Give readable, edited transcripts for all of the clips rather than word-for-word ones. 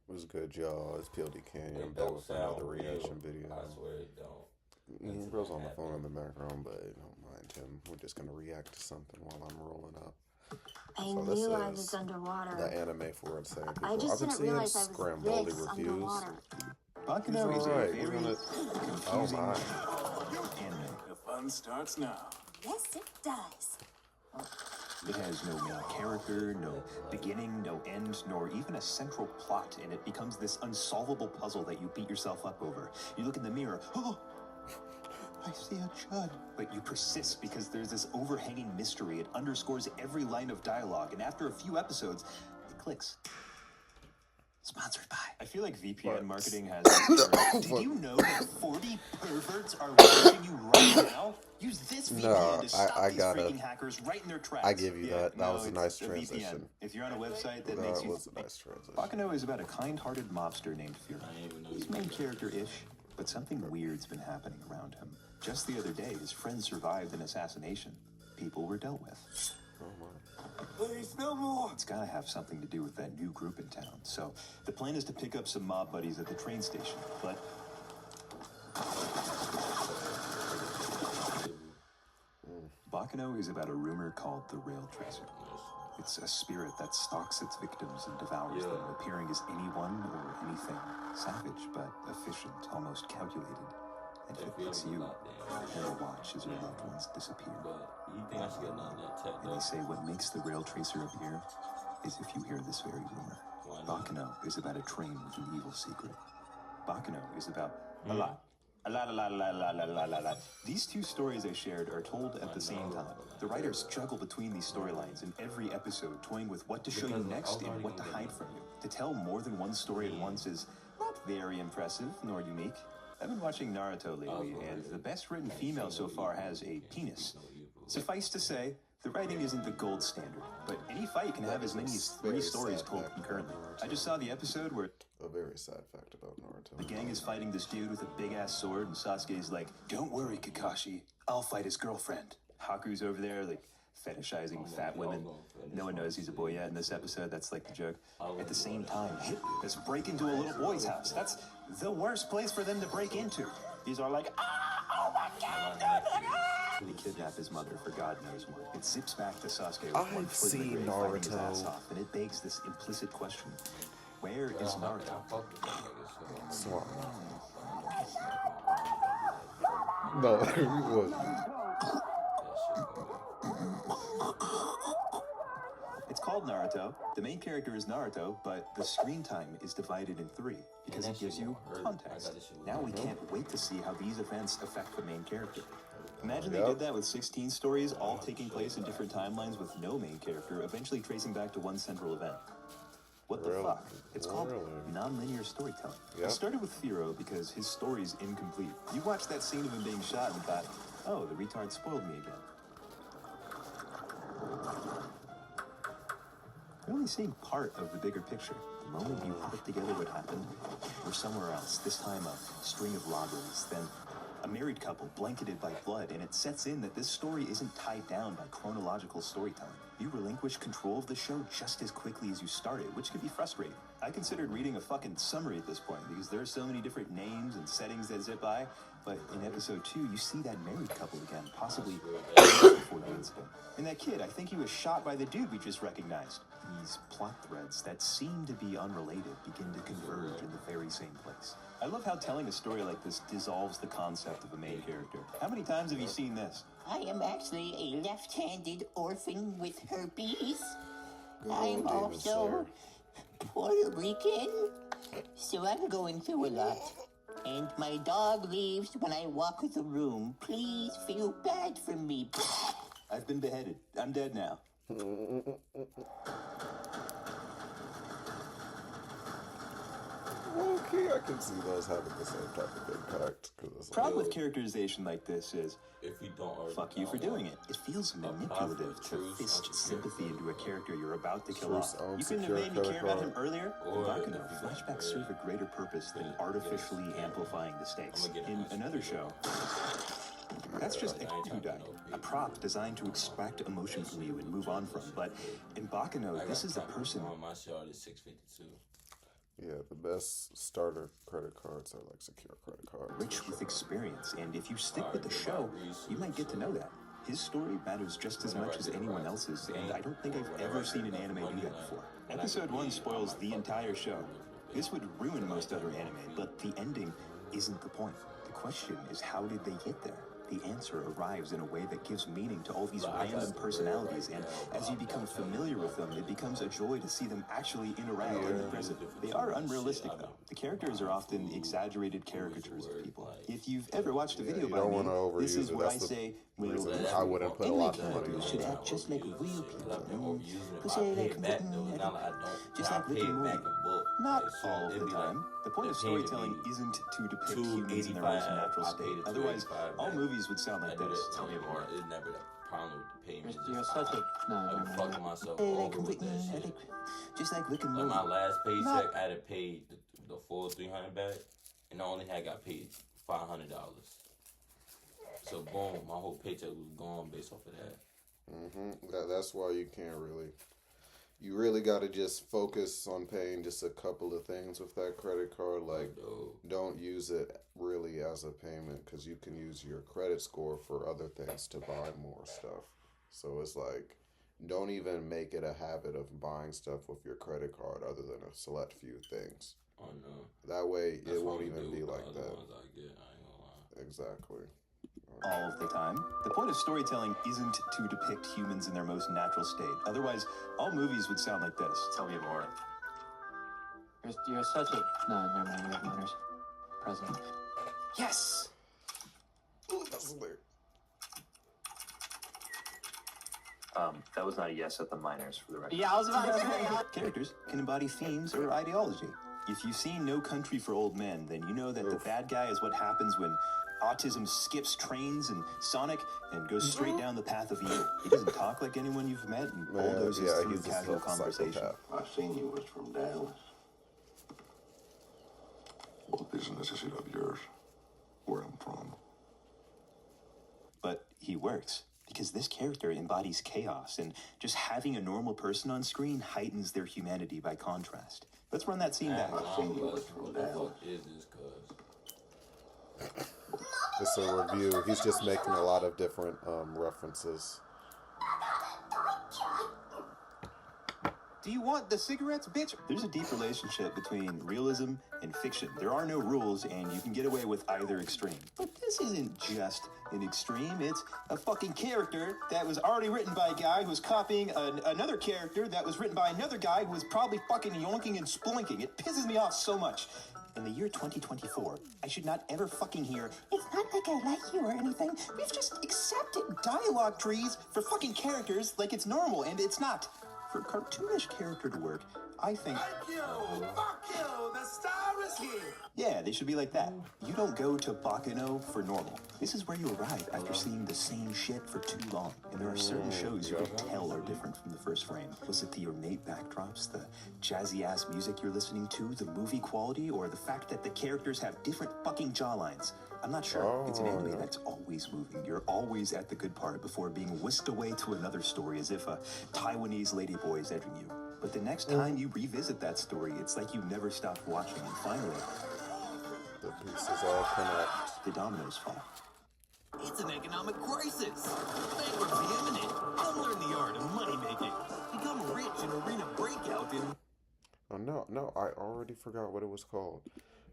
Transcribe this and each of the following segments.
What's good, y'all? It's Pod.cannion. I'm It back don't with another sound reaction real. video. I swear it don't. Bro's Nothing on the phone in happened. the background, but don't mind him. We're just gonna react to something while I'm rolling up. I So this realize it's is underwater. the anime for insane I people. just I've been didn't seeing realize I was Scamboli this reviews. underwater. He's Bakano is a alright. We're very gonna. Oh confusing my. anime. The fun starts now. Yes, it does. It has no main character, no beginning, no end, nor even a central plot, and it becomes this unsolvable puzzle that you beat yourself up over. You look in the mirror, oh, I see a chud. But you persist because there's this overhanging mystery. It underscores every line of dialogue, and after a few episodes, it clicks. Sponsored by. I feel like VPN marketing has. Did you know that 40 perverts are watching you right now? Use this VPN to stop these freaking hackers right in their tracks. I give you that. That was a nice transition. VPN. If you're on a website that That makes you. was a nice transition. Bakano is about a kind-hearted mobster named Firo. He's main character-ish, but something weird's been happening around him. Just the other day, his friend survived an assassination. People were dealt with. Oh my. Please, no more. It's gotta have something to do with that new group in town. So the plan is to pick up some mob buddies at the train station. But Bakano is about a rumor called the Rail Tracer. It's a spirit that stalks its victims and devours them, appearing as anyone or anything. Savage, but efficient, almost calculated. And if it picks you, it'll watch as your loved ones disappear. But you think I should get nothing that tech And they say what makes the Rail Tracer appear is if you hear this very rumor. Bakano is about a train with an evil secret. Bakano is about a lot. A lot. These two stories I shared are told at the same time. The writers juggle between these storylines in every episode, toying with what to show you next and what to hide from you. To tell more than one story at once is not very impressive nor unique. I've been watching Naruto lately, and the best written female so far has a penis. Suffice to say, the writing isn't the gold standard, but any fight can have as many as 3 stories told concurrently. I just saw the episode where A very sad fact about Naruto. the gang is fighting this dude with a big-ass sword, and Sasuke's like, "Don't worry, Kakashi, I'll fight his girlfriend." Haku's over there, like, fetishizing fat women. No one knows he's a boy yet in this episode, that's like the joke. At the same time, let's break into a little boy's house. That's the worst place for them to break into. These are like, oh my god, they kidnap his mother for God knows what. It zips back to Sasuke with one I've foot in the seen grave, fighting his ass Naruto. off, and it begs this implicit question. Where is Naruto? Swamp. No, it wasn't. It's called Naruto. The main character is Naruto, but the screen time is divided in 3 because it gives you context. Now we can't wait to see how these events affect the main character. Imagine they did that with 16 stories, all taking place in different timelines with no main character, eventually tracing back to one central event. What the fuck? It's called non-linear storytelling. I started with Firo because his story's incomplete. You watched that scene of him being shot and thought, oh, the retard spoiled me again. You're only seeing part of the bigger picture. The moment you put together what happened, we're somewhere else. This time a string of robberies, then a married couple blanketed by blood, and it sets in that this story isn't tied down by chronological storytelling. You relinquish control of the show just as quickly as you started, which can be frustrating. I considered reading a fucking summary at this point because there are so many different names and settings that zip by, but in episode 2, you see that married couple again, possibly before the incident. And that kid, I think he was shot by the dude we just recognized. These plot threads that seem to be unrelated begin to converge in the very same place. I love how telling a story like this dissolves the concept of a main character. How many times have you seen this? I am actually a left-handed orphan with herpes. I'm also Puerto Rican, so I'm going through a lot. And my dog leaves when I walk the room. Please feel bad for me. I've been beheaded. I'm dead now. Okay, I can see those having the same type of impact. Problem with characterization like this is, if you don't already fuck you for doing it. It feels manipulative to fist sympathy into a character you're about to kill off. You couldn't have made me care about him earlier? Bakano, flashbacks serve a greater purpose than artificially amplifying the stakes. In another show, that's just a kid who died. A prop designed to extract emotion from you and move on from. But in Bakano, this is a person. My shot is 652. Yeah, the best starter credit cards are like secure credit cards. Rich with experience, and if you stick with the show, you might get to know that. His story matters just as much as anyone else's, and I don't think I've ever seen an anime do that before. Episode 1 spoils the entire show. This would ruin most other anime, but the ending isn't the point. The question is, how did they get there? The answer arrives in a way that gives meaning to all these random personalities, and as you become familiar with them, it becomes a joy to see them actually interact in the present. They are unrealistic, though. The characters are often exaggerated caricatures of people. If you've ever watched a video you by don't me, wanna overuse this is it. where I That's the say, reason I wouldn't put a lot of money characters should on act just like real people. If I pay it back, though, it's not like I don't. Just I like pay Rick and it back Morty. in book. Not Like, so all of it'd the be like, time. The point of the payment storytelling be isn't to depict humans in their most $285, natural I state. paid it Otherwise, $285 all back. movies would sound like I did this. it. Tell me more. It's never that problem with the payment. You're Just such a no, I'm no, no, fucking no. myself Hey, over with that shit. Just like Rick and Like Morty. my last paycheck, Not- I had paid the full $300 back, and I only had got paid $500. So boom, my whole paycheck was gone based off of that. That's why you can't really. You really got to just focus on paying just a couple of things with that credit card. Like, don't use it really as a payment because you can use your credit score for other things to buy more stuff. So it's like, don't even make it a habit of buying stuff with your credit card other than a select few things. Oh no. That way, That's it what won't I'm even do be with the like other that. ones I get, I ain't gonna lie. Exactly. All of the time. The point of storytelling isn't to depict humans in their most natural state. Otherwise, all movies would sound like this. Tell me more. You're such a no, never mind. You have manners. Present. Yes! Ooh, that's weird. That was not a yes at the minors, for the record. Yeah, I was about to say. Characters can embody themes or ideology. If you've seen No Country for Old Men, then you know that the bad guy is what happens when autism skips trains and Sonic and goes straight down the path of evil. He doesn't talk like anyone you've met and bulldozes through he's casual just a conversation. psychopath. I've seen you was from Dallas. What is a necessity of yours? Where I'm from. But he works because this character embodies chaos, and just having a normal person on screen heightens their humanity by contrast. Let's run that scene back. What the fuck is this, cuz? It's a review. He's just making a lot of different references. Do you want the cigarettes, bitch? There's a deep relationship between realism and fiction. There are no rules, and you can get away with either extreme. But this isn't just an extreme. It's a fucking character that was already written by a guy who's copying another character that was written by another guy who was probably fucking yoinking and splinking. It pisses me off so much. In the year 2024, I should not ever fucking hear, it's not like I like you or anything. We've just accepted dialogue trees for fucking characters like it's normal, and it's not. For a cartoonish character to work, I think... Fuck you! The star is here! Yeah, they should be like that. You don't go to Bakano for normal. This is where you arrive after seeing the same shit for too long. And there are certain shows you can tell are different from the first frame. Was it the ornate backdrops, the jazzy-ass music you're listening to, the movie quality, or the fact that the characters have different fucking jawlines? I'm not sure. It's an anime that's always moving. You're always at the good part before being whisked away to another story as if a Taiwanese ladyboy is entering you. But the next time you revisit that story, it's like you never stopped watching, and finally, The pieces all connect. the dominoes fall. It's an economic crisis. Bankruptcy imminent. Come learn the art of money making. Become rich in arena breakout in... Oh, no, I already forgot what it was called.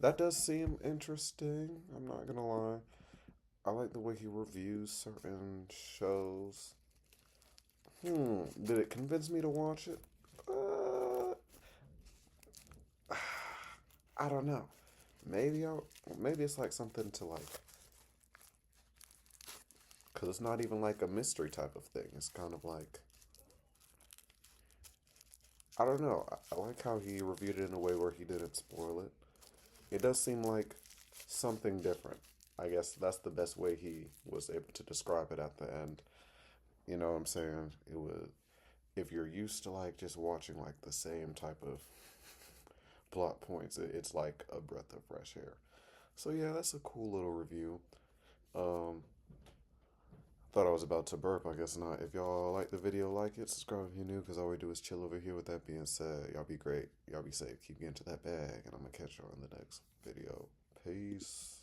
That does seem interesting, I'm not gonna lie. I like the way he reviews certain shows. Did it convince me to watch it? I don't know. Maybe it's like something to like, because it's not even like a mystery type of thing. It's kind of like, I don't know. I like how he reviewed it in a way where he didn't spoil it. It does seem like something different. I guess that's the best way he was able to describe it at the end. You know what I'm saying? It was, if you're used to like just watching like the same type of plot points, it's like a breath of fresh air. So yeah, that's a cool little review. I'm Thought I was about to burp. I guess not. If y'all like the video, like it, subscribe if you're new, because all we do is chill over here. With that being said, y'all be great. Y'all be safe. Keep getting to that bag. And I'm going to catch y'all in the next video. Peace.